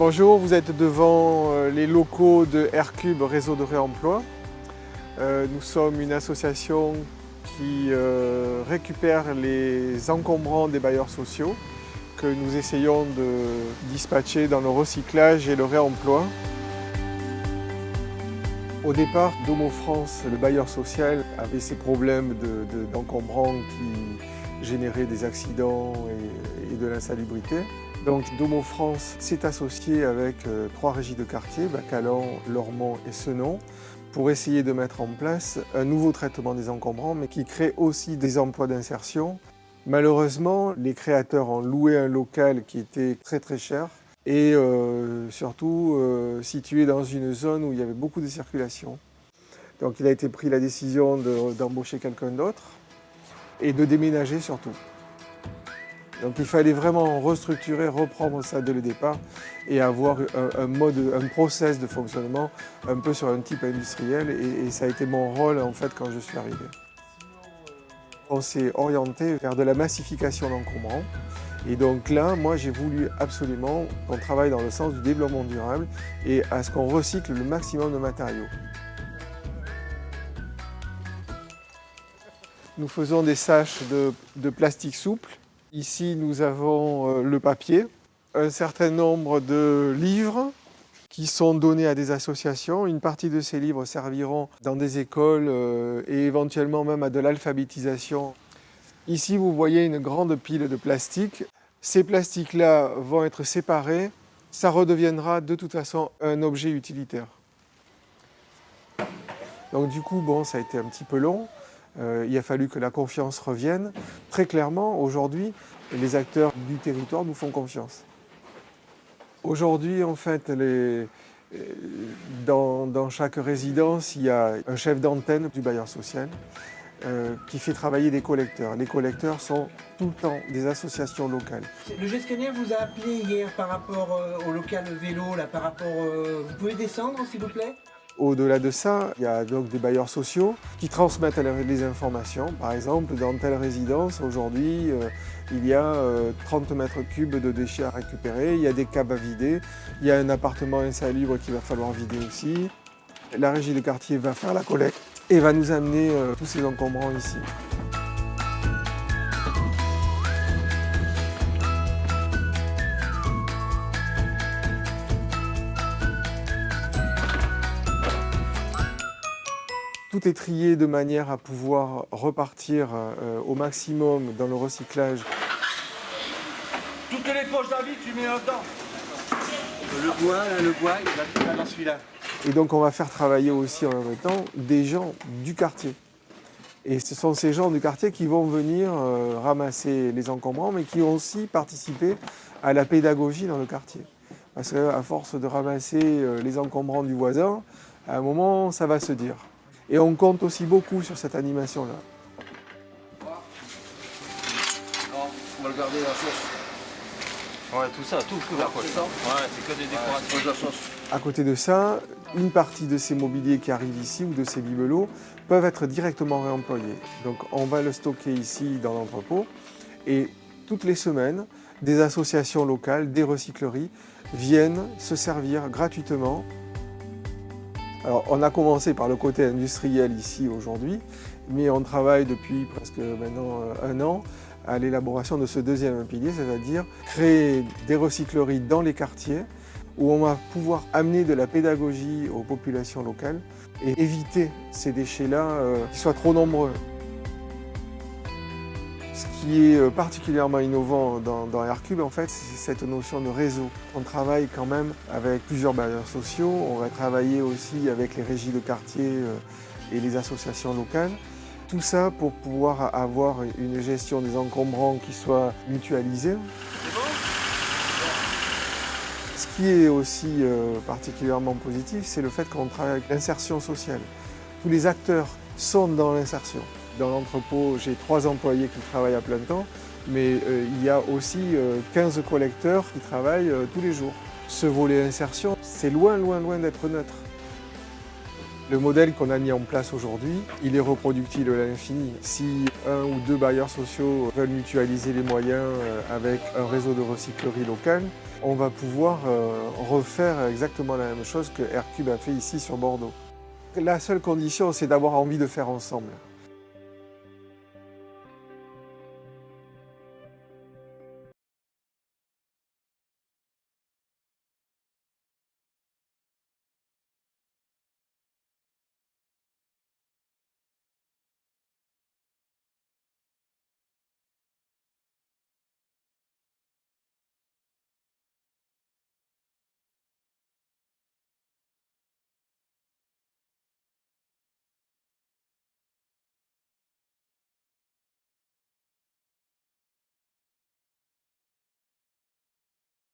Bonjour, vous êtes devant les locaux de Aircube Réseau de Réemploi. Nous sommes une association qui récupère les encombrants des bailleurs sociaux que nous essayons de dispatcher dans le recyclage et le réemploi. Au départ, Domo France, le bailleur social, avait ces problèmes d'encombrants qui généraient des accidents et de l'insalubrité. Donc Domo France s'est associé avec 3 régies de quartier, Bacalan, Lormont et Senon, pour essayer de mettre en place un nouveau traitement des encombrants, mais qui crée aussi des emplois d'insertion. Malheureusement, les créateurs ont loué un local qui était très cher et surtout situé dans une zone où il y avait beaucoup de circulation. Donc il a été pris la décision d'embaucher quelqu'un d'autre et de déménager surtout. Donc il fallait vraiment restructurer, reprendre ça dès le départ et avoir un process de fonctionnement un peu sur un type industriel et ça a été mon rôle en fait quand je suis arrivé. On s'est orienté vers de la massification d'encombrants et donc là, moi j'ai voulu absolument qu'on travaille dans le sens du développement durable et à ce qu'on recycle le maximum de matériaux. Nous faisons des sachets de plastique souple. Ici, nous avons le papier, un certain nombre de livres qui sont donnés à des associations. Une partie de ces livres serviront dans des écoles et éventuellement même à de l'alphabétisation. Ici, vous voyez une grande pile de plastique. Ces plastiques-là vont être séparés. Ça redeviendra de toute façon un objet utilitaire. Donc du coup, bon, ça a été un petit peu long. Il a fallu que la confiance revienne. Très clairement, aujourd'hui, les acteurs du territoire nous font confiance. Aujourd'hui, en fait, dans chaque résidence, il y a un chef d'antenne du bailleur social qui fait travailler des collecteurs. Les collecteurs sont tout le temps des associations locales. Le gestionnaire vous a appelé hier par rapport au local vélo, là, par rapport... vous pouvez descendre, s'il vous plaît ? Au-delà de ça, il y a donc des bailleurs sociaux qui transmettent les informations. Par exemple, dans telle résidence, aujourd'hui, il y a 30 mètres cubes de déchets à récupérer, il y a des caves à vider, il y a un appartement insalubre qu'il va falloir vider aussi. La régie de quartier va faire la collecte et va nous amener tous ces encombrants ici. Tout est trié de manière à pouvoir repartir au maximum dans le recyclage. Toutes les poches d'avis, tu mets là-dedans. Le bois, il va dans celui-là. Et donc on va faire travailler aussi en même temps des gens du quartier. Et ce sont ces gens du quartier qui vont venir ramasser les encombrants, mais qui vont aussi participer à la pédagogie dans le quartier. Parce qu'à force de ramasser les encombrants du voisin, à un moment, ça va se dire. Et on compte aussi beaucoup sur cette animation-là. Non, on va le garder la sauce. Ouais, tout ça, tout la poche. Ouais, c'est que des décorations. La sauce. À côté de ça, une partie de ces mobiliers qui arrivent ici ou de ces bibelots peuvent être directement réemployés. Donc on va le stocker ici dans l'entrepôt et toutes les semaines, des associations locales, des recycleries viennent se servir gratuitement. Alors, on a commencé par le côté industriel ici aujourd'hui, mais on travaille depuis presque maintenant 1 an à l'élaboration de ce deuxième pilier, c'est-à-dire créer des recycleries dans les quartiers où on va pouvoir amener de la pédagogie aux populations locales et éviter ces déchets-là qui soient trop nombreux. Ce qui est particulièrement innovant dans Aircube, en fait, c'est cette notion de réseau. On travaille quand même avec plusieurs bailleurs sociaux, on va travailler aussi avec les régies de quartier et les associations locales. Tout ça pour pouvoir avoir une gestion des encombrants qui soit mutualisée. Ce qui est aussi particulièrement positif, c'est le fait qu'on travaille avec l'insertion sociale. Tous les acteurs sont dans l'insertion. Dans l'entrepôt, j'ai 3 employés qui travaillent à plein temps, mais il y a aussi 15 collecteurs qui travaillent tous les jours. Ce volet insertion, c'est loin d'être neutre. Le modèle qu'on a mis en place aujourd'hui, il est reproductible à l'infini. Si un ou deux bailleurs sociaux veulent mutualiser les moyens avec un réseau de recyclerie local, on va pouvoir refaire exactement la même chose que Aircube a fait ici sur Bordeaux. La seule condition, c'est d'avoir envie de faire ensemble.